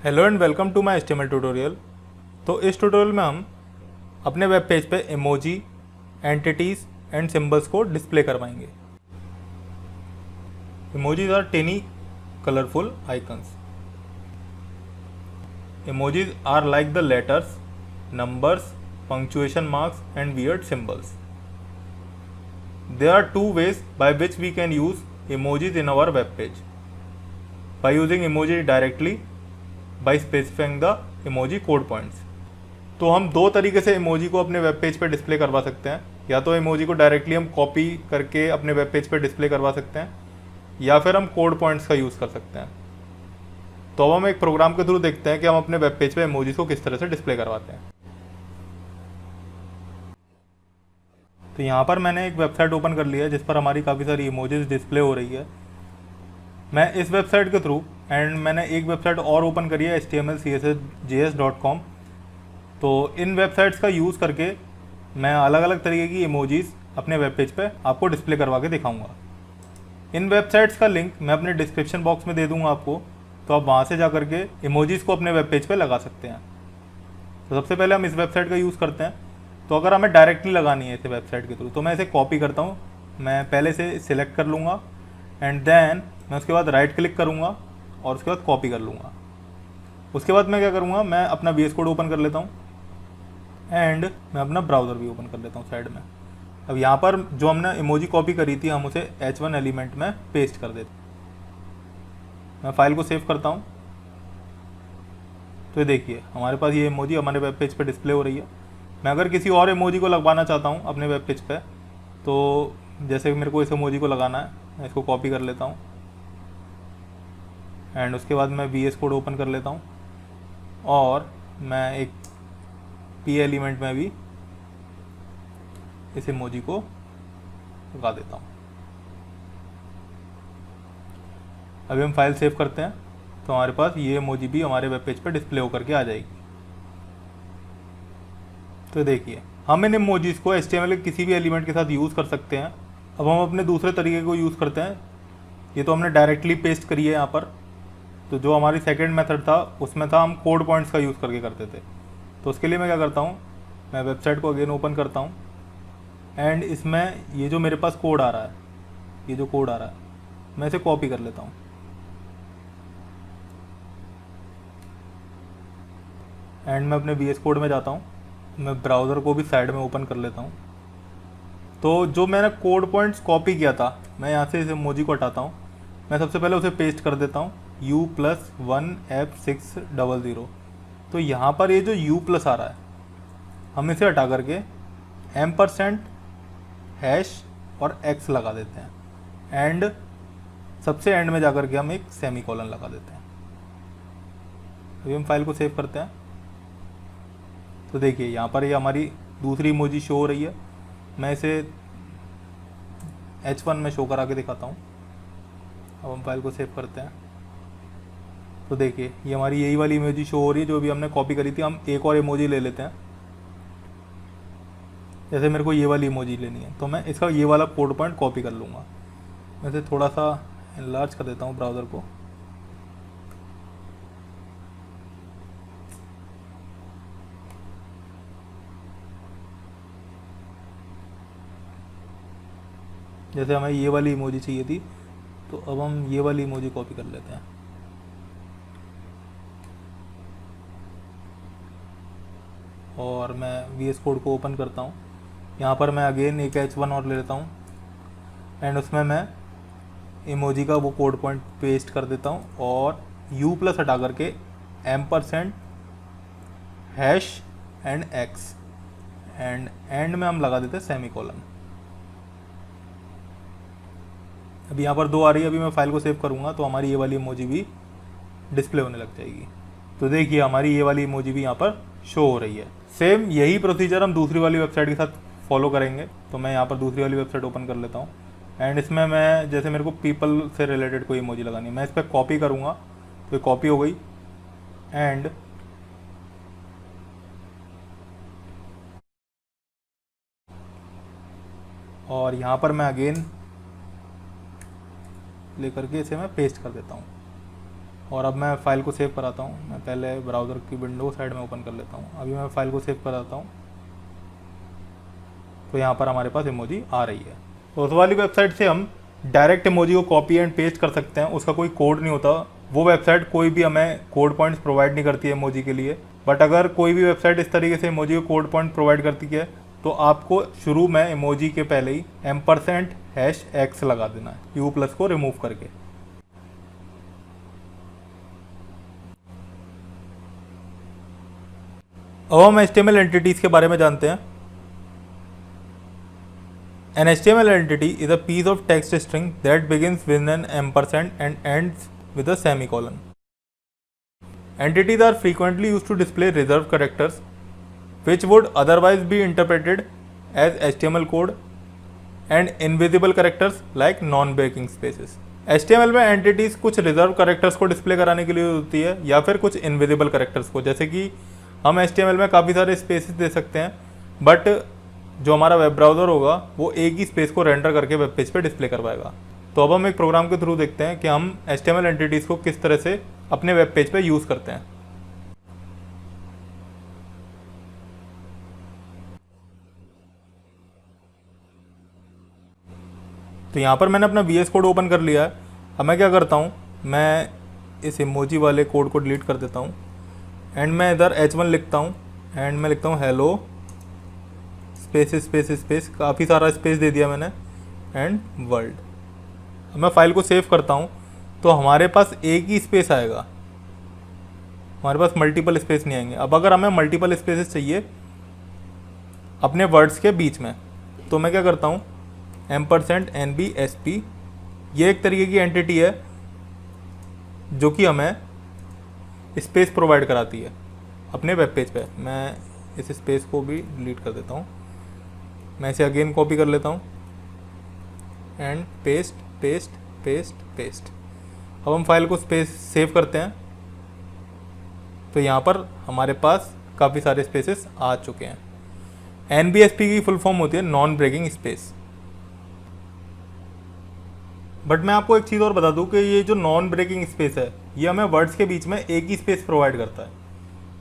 Hello and welcome to my HTML tutorial. तो इस tutorial में हम अपने वेब पेज पे इमोजी, एंटिटीज़ एंड सिंबल्स को डिस्प्ले करवाएंगे। Emojis are tiny colourful icons. Emojis are like the letters, numbers, punctuation marks and weird symbols. There are two ways by which we can use emojis in our web page. By using emoji directly, by specifying the emoji code points. तो हम दो तरीके से emoji को अपने web page पे display करवा सकते हैं। या तो इमोजी को डायरेक्टली हम कॉपी करके अपने वेब पेज पे डिस्प्ले करवा सकते हैं, या फिर हम कोड पॉइंट्स का यूज़ कर सकते हैं। तो अब हम एक प्रोग्राम के थ्रू देखते हैं कि हम अपने वेब पेज पे इमोजीज को किस तरह से डिस्प्ले करवाते हैं। तो यहाँ पर मैंने एक वेबसाइट ओपन कर लिया है जिस पर हमारी काफ़ी सारी इमोजीज डिस्प्ले हो रही है। मैं इस वेबसाइट के थ्रू एंड मैंने एक वेबसाइट और ओपन करी है html/css.js.com। तो इन वेबसाइट्स का यूज़ करके मैं अलग अलग तरीके की इमोजीज अपने वेब पेज पे आपको डिस्प्ले करवा के दिखाऊंगा। इन वेबसाइट्स का लिंक मैं अपने डिस्क्रिप्शन बॉक्स में दे दूंगा आपको, तो आप वहाँ से जा करके इमोजीज को अपने वेब पेज पे लगा सकते हैं। तो सबसे पहले हम इस वेबसाइट का यूज़ करते हैं। तो अगर हमें डायरेक्टली लगानी है इसे वेबसाइट के थ्रू, तो मैं इसे कॉपी करता हूँ। मैं पहले से सिलेक्ट कर लूँगा एंड देन मैं उसके बाद राइट क्लिक करूँगा और उसके बाद कॉपी कर लूँगा। उसके बाद मैं क्या करूँगा, मैं अपना VS कोड ओपन कर लेता हूँ एंड मैं अपना ब्राउज़र भी ओपन कर लेता हूँ साइड में। अब यहाँ पर जो हमने इमोजी कॉपी करी थी हम उसे H1 एलिमेंट में पेस्ट कर देते हैं। मैं फाइल को सेव करता हूँ। तो ये देखिए हमारे पास ये इमोजी हमारे वेब पेज पे डिस्प्ले हो रही है। मैं अगर किसी और इमोजी को लगवाना चाहता हूँ अपने वेब पेज पे, तो जैसे मेरे को इस इमोजी को लगाना है, मैं इसको कॉपी कर लेता हूँ एंड उसके बाद मैं VS कोड ओपन कर लेता हूँ और मैं एक P एलिमेंट में भी इस इमोजी को लगा देता हूँ। अभी हम फाइल सेव करते हैं तो हमारे पास ये इमोजी भी हमारे वेब पेज पे डिस्प्ले होकर के आ जाएगी। तो देखिए हम इन इमोजीज को HTML के किसी भी एलिमेंट के साथ यूज़ कर सकते हैं। अब हम अपने दूसरे तरीके को यूज़ करते हैं। ये तो हमने डायरेक्टली पेस्ट करी है यहाँ पर। तो जो हमारी सेकंड मेथड था उसमें था हम कोड पॉइंट्स का यूज़ करके करते थे। तो उसके लिए मैं क्या करता हूँ, मैं वेबसाइट को अगेन ओपन करता हूँ एंड इसमें ये जो मेरे पास कोड आ रहा है, ये जो कोड आ रहा है, मैं इसे कॉपी कर लेता हूँ एंड मैं अपने VS कोड में जाता हूँ। मैं ब्राउज़र को भी साइड में ओपन कर लेता हूँ। तो जो मैंने कोड पॉइंट्स कॉपी किया था, मैं यहाँ से इस इमोजी को हटाता हूँ। मैं सबसे पहले उसे पेस्ट कर देता हूँ U+1F600। तो यहाँ पर ये जो U+ आ रहा है हम इसे हटा करके %# और X लगा देते हैं एंड सबसे एंड में जाकर के हम एक सेमीकोलन लगा देते हैं। अभी हम फाइल को सेव करते हैं। तो देखिए यहाँ पर ये हमारी दूसरी इमोजी शो हो रही है। मैं इसे H1 में शो करा के दिखाता हूँ। अब हम फाइल को सेव करते हैं। तो देखिए ये हमारी यही वाली इमोजी शो हो रही है जो भी हमने कॉपी करी थी। हम एक और इमोजी ले लेते हैं। जैसे मेरे को ये वाली इमोजी लेनी है तो मैं इसका ये वाला कोड पॉइंट कॉपी कर लूँगा। मैं इसे थोड़ा सा एनलार्ज कर देता हूँ ब्राउज़र को। जैसे हमें ये वाली इमोजी चाहिए थी तो अब हम ये वाली इमोजी कॉपी कर लेते हैं और मैं VS कोड को ओपन करता हूँ। यहाँ पर मैं अगेन एक H1 और ले लेता हूँ एंड उसमें मैं इमोजी का वो कोड पॉइंट पेस्ट कर देता हूँ और U+ हटा करके %# एंड X एंड में हम लगा देते हैं सेमीकोलन। अभी यहाँ पर 2 आ रही है। अभी मैं फाइल को सेव करूँगा तो हमारी ये वाली इमोजी भी डिस्प्ले होने लग जाएगी। तो देखिए हमारी ये वाली इमोजी भी यहाँ पर शो हो रही है। सेम यही प्रोसीजर हम दूसरी वाली वेबसाइट के साथ फॉलो करेंगे। तो मैं यहाँ पर दूसरी वाली वेबसाइट ओपन कर लेता हूँ एंड इसमें मैं जैसे मेरे को पीपल से रिलेटेड कोई इमोजी लगानी है, मैं इस पर कॉपी करूँगा तो ये कॉपी हो गई एंड और यहाँ पर मैं अगेन लेकर के इसे मैं पेस्ट कर देता हूँ। और अब मैं फ़ाइल को सेव कराता हूँ। मैं पहले ब्राउज़र की विंडो साइड में ओपन कर लेता हूँ। अभी मैं फ़ाइल को सेव कराता हूँ, तो यहाँ पर हमारे पास इमोजी आ रही है। तो उस वाली वेबसाइट से हम डायरेक्ट इमोजी को कॉपी एंड पेस्ट कर सकते हैं, उसका कोई कोड नहीं होता। वो वेबसाइट कोई भी हमें कोड पॉइंट्स प्रोवाइड नहीं करती है इमोजी के लिए। बट अगर कोई भी वेबसाइट इस तरीके से इमोजी को कोड पॉइंट प्रोवाइड करती है, तो आपको शुरू में इमोजी के पहले ही %#x लगा देना है, यू प्लस को रिमूव करके। अब हम HTML एंटिटीज़ के बारे में जानते हैं। An HTML entity is a piece of text string that begins with an ampersand and ends with a semicolon. Entities are frequently used to display reserved characters, which would otherwise be interpreted as HTML code, and invisible characters like non-breaking spaces. HTML में entities कुछ reserve characters को display कराने के लिए होती है, या फिर कुछ इनविजिबल कैरेक्टर्स को। जैसे कि हम HTML में काफ़ी सारे स्पेसेस दे सकते हैं, बट जो हमारा वेब ब्राउज़र होगा वो एक ही स्पेस को रेंडर करके वेब पेज पे डिस्प्ले करवाएगा। तो अब हम एक प्रोग्राम के थ्रू देखते हैं कि हम HTML एंटिटीज़ को किस तरह से अपने वेब पेज पे यूज़ करते हैं। तो यहाँ पर मैंने अपना VS कोड ओपन कर लिया है। अब मैं क्या करता हूँ, मैं इस इमोजी वाले कोड को डिलीट कर देता हूँ, एंड मैं इधर H1 लिखता हूँ, एंड मैं लिखता हूँ हेलो स्पेस स्पेस स्पेस, काफ़ी सारा स्पेस दे दिया मैंने, एंड वर्ल्ड। अब मैं फाइल को सेव करता हूँ, तो हमारे पास एक ही स्पेस आएगा, हमारे पास मल्टीपल स्पेस नहीं आएंगे। अब अगर हमें मल्टीपल स्पेसेस चाहिए अपने वर्ड्स के बीच में, तो मैं क्या करता हूँ, %NBSP, ये एक तरीके की एंटिटी है जो कि हमें स्पेस प्रोवाइड कराती है अपने वेब पेज पे। मैं इस स्पेस को भी डिलीट कर देता हूँ, मैं इसे अगेन कॉपी कर लेता हूँ, and paste paste paste paste. अब हम फाइल को सेव करते हैं, तो यहाँ पर हमारे पास काफ़ी सारे स्पेसेस आ चुके हैं। NBSP की फुल फॉर्म होती है नॉन ब्रेकिंग स्पेस। बट मैं आपको एक चीज़ और बता दूं कि ये जो नॉन ब्रेकिंग स्पेस है, ये हमें वर्ड्स के बीच में एक ही स्पेस प्रोवाइड करता है।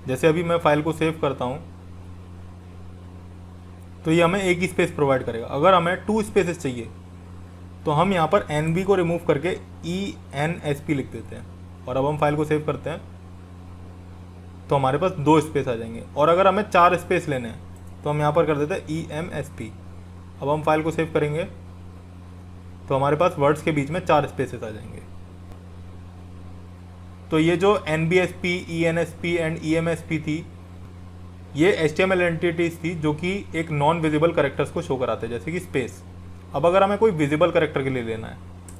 जैसे अभी मैं फाइल को सेव करता हूँ, तो ये हमें एक ही स्पेस प्रोवाइड करेगा। अगर हमें 2 स्पेसेस चाहिए, तो हम यहाँ पर NB को रिमूव करके ENSP लिख देते हैं, और अब हम फाइल को सेव करते हैं, तो हमारे पास 2 स्पेस आ जाएंगे। और अगर हमें 4 स्पेस लेने हैं, तो हम यहाँ पर कर देते हैं EMSP। अब हम फाइल को सेव करेंगे, तो हमारे पास वर्ड्स के बीच में 4 स्पेसेस आ जाएंगे। तो ये जो NBSP, ENSP एंड EMSP थी, ये HTML एंटिटीज थी जो कि एक नॉन विजिबल कैरेक्टर्स को शो कराते हैं, जैसे कि स्पेस। अब अगर हमें कोई विजिबल कैरेक्टर के लिए लेना है,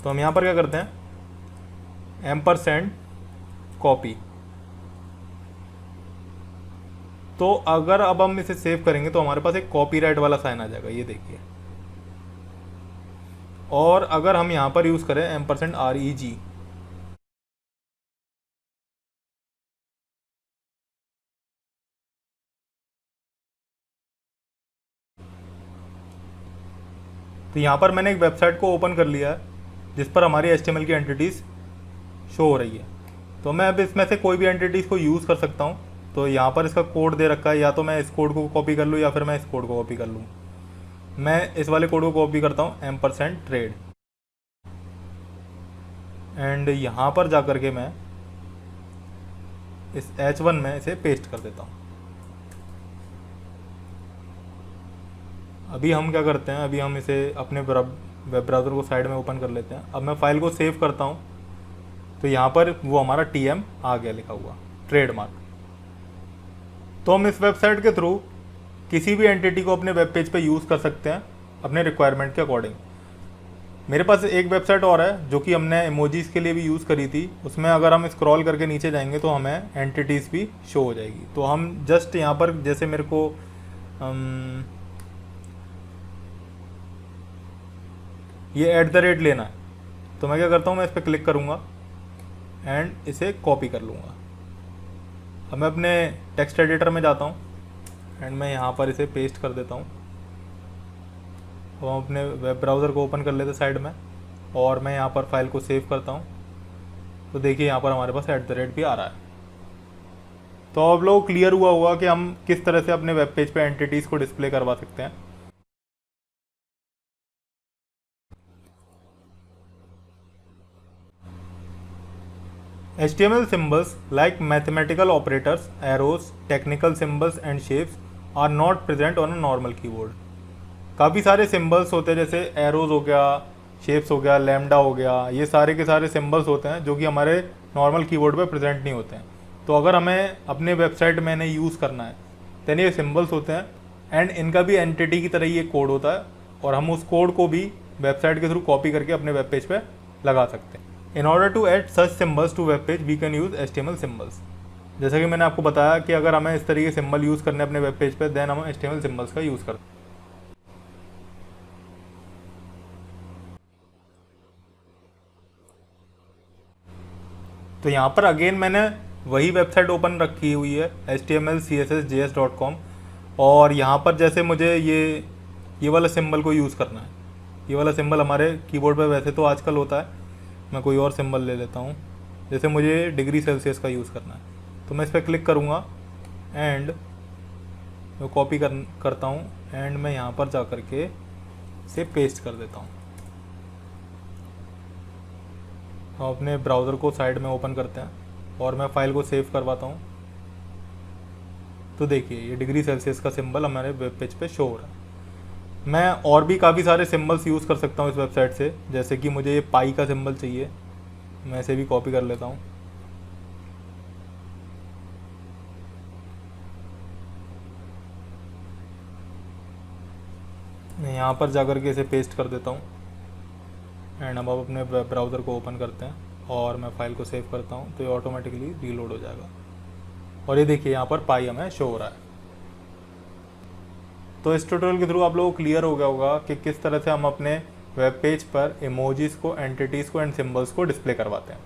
तो हम यहाँ पर क्या करते हैं, %कॉपी। तो अगर अब हम इसे सेव करेंगे, तो हमारे पास एक कॉपीराइट वाला साइन आ जाएगा, ये देखिए। और अगर हम यहाँ पर यूज़ करें %REG, तो यहाँ पर मैंने एक वेबसाइट को ओपन कर लिया है जिस पर हमारी HTML की एंटिटीज़ शो हो रही है। तो मैं अब इसमें से कोई भी एंटिटीज़ को यूज़ कर सकता हूँ। तो यहाँ पर इसका कोड दे रखा है, या तो मैं इस कोड को कॉपी कर लूँ, या फिर मैं इस कोड को कॉपी कर लूँ। मैं इस वाले कोड को कॉपी करता हूँ, %trade, एंड यहाँ पर जा कर के मैं इस H1 में इसे पेस्ट कर देता हूँ। अभी हम क्या करते हैं, अभी हम इसे अपने वेब ब्राउज़र को साइड में ओपन कर लेते हैं। अब मैं फाइल को सेव करता हूँ, तो यहाँ पर वो हमारा TM आ गया लिखा हुआ, ट्रेडमार्क। तो हम इस वेबसाइट के थ्रू किसी भी एंटिटी को अपने वेब पेज पे यूज़ कर सकते हैं अपने रिक्वायरमेंट के अकॉर्डिंग। मेरे पास एक वेबसाइट और है जो कि हमने इमोजीज़ के लिए भी यूज़ करी थी। उसमें अगर हम स्क्रॉल करके नीचे जाएंगे, तो हमें एंटिटीज़ भी शो हो जाएगी। तो हम जस्ट यहाँ पर, जैसे मेरे को ये @ लेना है, तो मैं क्या करता हूँ, मैं इस पर क्लिक करूँगा एंड इसे कॉपी कर लूँगा। अब मैं अपने टेक्स्ट एडिटर में जाता हूँ, एंड मैं यहाँ पर इसे पेस्ट कर देता हूँ। तो हम अपने वेब ब्राउज़र को ओपन कर लेते साइड में, और मैं यहाँ पर फाइल को सेव करता हूँ, तो देखिए यहाँ पर हमारे पास @ भी आ रहा है। तो अब लोग क्लियर हुआ होगा कि हम किस तरह से अपने वेब पेज पे एंटिटीज़ को डिस्प्ले करवा सकते हैं। HTML symbols like mathematical operators, arrows, technical symbols and shapes are not present on a normal keyboard। काफ़ी सारे सिम्बल्स होते हैं, जैसे एरोज हो गया, शेप्स हो गया, लैम्डा हो गया, ये सारे के सारे सिम्बल्स होते हैं जो कि हमारे नॉर्मल कीबोर्ड पे प्रेजेंट नहीं होते हैं। तो अगर हमें अपने वेबसाइट में इन्हें यूज़ करना है तो ये सिम्बल्स होते हैं एंड इनका भी एंटिटी की तरह ही एक कोड होता है और हम उस कोड को भी वेबसाइट के थ्रू कॉपी करके अपने वेब पेज पे लगा सकते हैं। In order to add such symbols to web page we can use HTML symbols. जैसा कि मैंने आपको बताया कि अगर हमें इस तरीके सिम्बल यूज़ करने अपने वेब पेज पे, देन हम HTML सिम्बल्स का यूज़ करते हैं। तो यहाँ पर अगेन मैंने वही वेबसाइट ओपन रखी हुई है html/css.js.com और यहाँ पर जैसे मुझे ये वाला सिंबल को यूज़ करना है। ये वाला सिंबल हमारे कीबोर्ड पे वैसे तो आजकल होता है, मैं कोई और सिंबल ले लेता हूँ। जैसे मुझे डिग्री सेल्सियस का यूज़ करना है तो मैं इस पर क्लिक करूँगा एंड मैं कॉपी करता हूँ एंड मैं यहाँ पर जा कर के इसे पेस्ट कर देता हूँ। हम अपने ब्राउज़र को साइड में ओपन करते हैं और मैं फ़ाइल को सेव करवाता हूँ। तो देखिए ये डिग्री सेल्सियस का सिंबल हमारे वेब पेज पे शो हो रहा है। मैं और भी काफ़ी सारे सिंबल्स यूज़ कर सकता हूँ इस वेबसाइट से, जैसे कि मुझे ये पाई का सिंबल चाहिए, मैं इसे भी कॉपी कर लेता हूँ। मैं यहाँ पर जाकर के इसे पेस्ट कर देता हूँ एंड अब आप अपने ब्राउज़र को ओपन करते हैं और मैं फ़ाइल को सेव करता हूँ तो ये ऑटोमेटिकली रीलोड हो जाएगा और ये देखिए यहाँ पर पाई हमें शो हो रहा है। तो इस ट्यूटोरियल के थ्रू आप लोगों को क्लियर हो गया होगा कि किस तरह से हम अपने वेब पेज पर इमोजीज को, एंटिटीज़ को एंड सिंबल्स को डिस्प्ले करवाते हैं।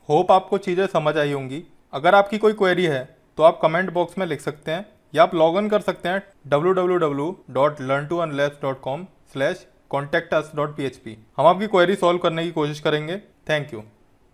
होप आपको चीज़ें समझ आई होंगी। अगर आपकी कोई क्वेरी है तो आप कमेंट बॉक्स में लिख सकते हैं या आप लॉग इन कर सकते हैं www.learntounless.com/contactus.php। हम आपकी क्वेरी सॉल्व करने की कोशिश करेंगे। Thank you.